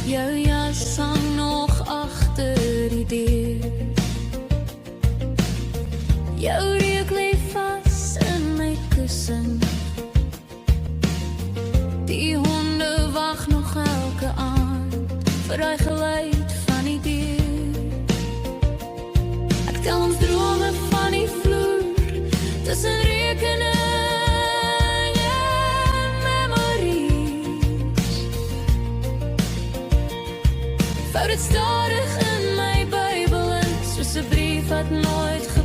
Jou jas hang nog agter die deur. Jou reuk lê vas in my kussen. Die honde wag nog elke aand vir daai geluid van die deur. Ek tel ons drome van die vloer tussen rekeninge en memories. Vou dit stadig in my Bybel in, soos 'n brief wat nooit